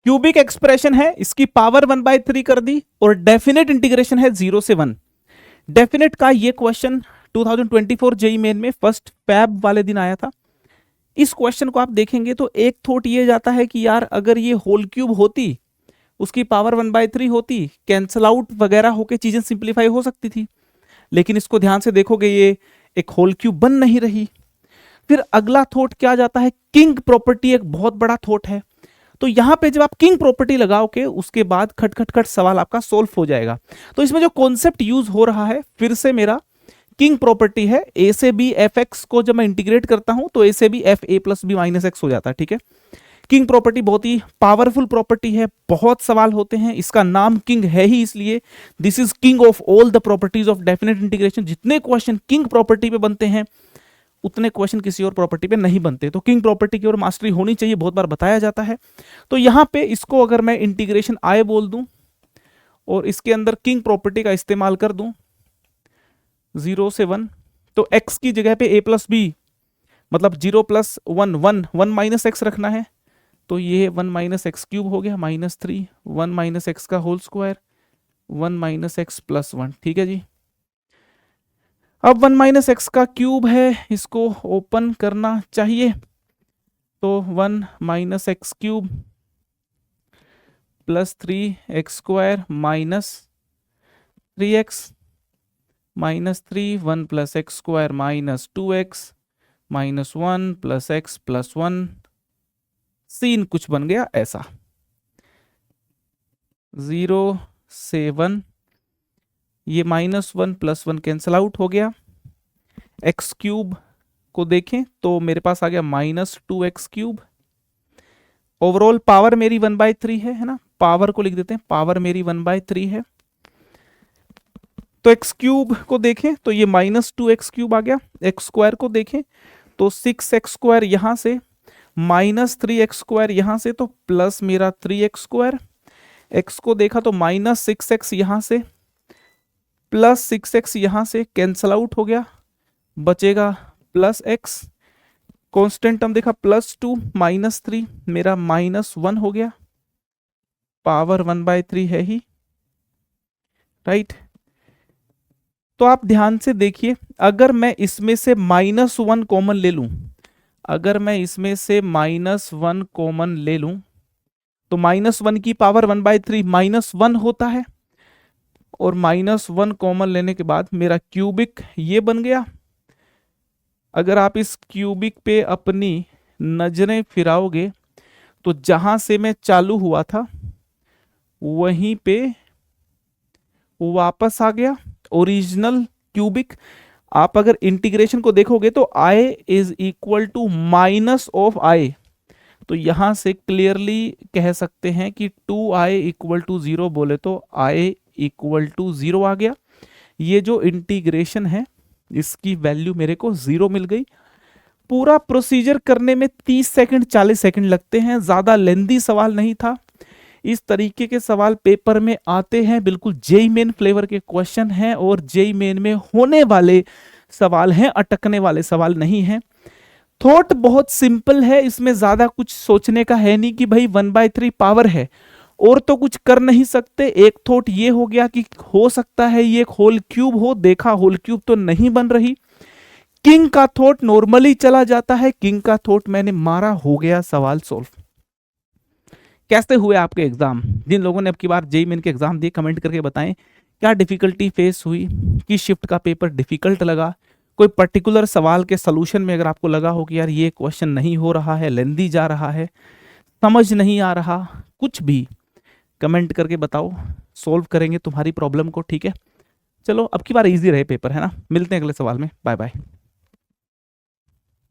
Cubic expression है, इसकी power 1/3 कर दी, और डेफिनेट इंटीग्रेशन है 0 से 1। डेफिनेट का ये क्वेश्चन 2024 जेई मेन में फर्स्ट फैब वाले दिन आया था। इस क्वेश्चन को आप देखेंगे तो एक थॉट ये जाता है कि यार अगर ये होल क्यूब होती, उसकी पावर 1/3 होती, कैंसल आउट वगैरह होके चीजें सिंप्लीफाई हो सकती थी, लेकिन इसको ध्यान से देखोगे ये एक होल क्यूब बन नहीं रही। फिर अगला थॉट क्या जाता है, किंग प्रॉपर्टी एक बहुत बड़ा थॉट है। तो यहां पे जब आप किंग प्रॉपर्टी लगाओगे उसके बाद खट खट खट सवाल आपका सोल्व हो जाएगा। तो इसमें जो कॉन्सेप्ट यूज हो रहा है फिर से मेरा किंग प्रॉपर्टी है। ए से बी एफ एक्स को जब मैं इंटीग्रेट करता हूं तो ए से B F A plus B minus X हो जाता है। ठीक है, किंग प्रॉपर्टी बहुत ही पावरफुल प्रॉपर्टी है, बहुत सवाल होते हैं, इसका नाम किंग है ही इसलिए। This is king of all the properties of definite integration. जितने क्वेश्चन किंग प्रॉपर्टी पे बनते हैं उतने क्वेश्चन किसी और प्रॉपर्टी पे नहीं बनते। तो किंग प्रॉपर्टी की ओर मास्टरी होनी चाहिए, बहुत बार बताया जाता है। तो यहां पे इसको अगर मैं इंटीग्रेशन आई बोल दूं और इसके अंदर किंग प्रॉपर्टी का इस्तेमाल कर दूं 0 से 1, तो x की जगह पे a प्लस बी मतलब 0 प्लस 1 1 1 माइनस एक्स रखना है, तो ये 1 माइनस एक्स क्यूब हो गया -3 1 माइनस एक्स का whole square 1 minus X plus 1। ठीक है जी, अब 1 माइनस एक्स का क्यूब है, इसको ओपन करना चाहिए, तो 1 minus X cube plus 3x square minus 3x -3 1 plus X square minus 2x minus 1 plus X plus 1। Scene कुछ बन गया ऐसा, 0 से 1, ये -1 प्लस 1 कैंसल आउट हो गया। एक्स क्यूब को देखें तो मेरे पास आ गया -2x क्यूब। ओवरऑल पावर मेरी 1/3 है ना, पावर को लिख देते हैं, पावर मेरी 1/3 है। तो एक्स क्यूब को देखें तो ये -2x क्यूब आ गया। एक्स स्क्वायर को देखें तो 6x स्क्वायर यहां से -3x स्क्वायर यहां से, तो प्लस मेरा 3x स्क्वायर। एक्स को देखा तो -6x यहां से प्लस 6x यहां से, कैंसल आउट हो गया, बचेगा प्लस x। कांस्टेंट टर्म देखा +2 -3 मेरा -1 हो गया, पावर 1/3 है ही, राइट। तो आप ध्यान से देखिए, अगर मैं इसमें से -1 कॉमन ले लूं, अगर मैं इसमें से -1 कॉमन ले लूं तो -1 की पावर 1/3 -1 होता है, और -1 कॉमन लेने के बाद मेरा क्यूबिक ये बन गया। अगर आप इस क्यूबिक पे अपनी नजरें फिराओगे तो जहां से मैं चालू हुआ था वहीं पे वापस आ गया ओरिजिनल क्यूबिक। आप अगर इंटीग्रेशन को देखोगे तो i is equal to minus of i, तो यहां से क्लियरली कह सकते हैं कि 2i इक्वल टू 0 बोले तो i इक्वल टू 0 आ गया। ये जो इंटीग्रेशन है इसकी वैल्यू मेरे को 0 मिल गई। पूरा प्रोसीजर करने में 30 सेकंड 40 सेकंड लगते हैं, ज्यादा लेंदी सवाल नहीं था। इस तरीके के सवाल पेपर में आते हैं, बिल्कुल जेई मेन फ्लेवर के क्वेश्चन हैं और जेई मेन में होने वाले सवाल हैं, अटकने वाले सवाल नहीं हैं। थॉट बहुत सिंपल है, इसमें ज्यादा कुछ सोचने का है नहीं कि भाई 1/3 पावर है और तो कुछ कर नहीं सकते। एक थॉट ये हो गया कि हो सकता है ये एक होल क्यूब हो, देखा होल क्यूब तो नहीं बन रही। किंग का थॉट नॉर्मली चला जाता है, किंग का थॉट मैंने मारा, हो गया सवाल सॉल्व। कैसे हुए आपके एग्जाम? जिन लोगों ने अब की बार जेईई मेन के एग्जाम दिए कमेंट करके बताएं क्या डिफिकल्टी फेस हुई, किस शिफ्ट का पेपर डिफिकल्ट लगा, कोई पर्टिकुलर सवाल के सॉल्यूशन में अगर आपको लगा हो कि यार ये क्वेश्चन नहीं हो रहा है, लेंदी जा रहा है, समझ नहीं आ रहा, कुछ भी कमेंट करके बताओ, सॉल्व करेंगे तुम्हारी प्रॉब्लम को। ठीक है, चलो अब की बार इजी रहे पेपर, है ना। मिलते हैं अगले सवाल में, बाय बाय।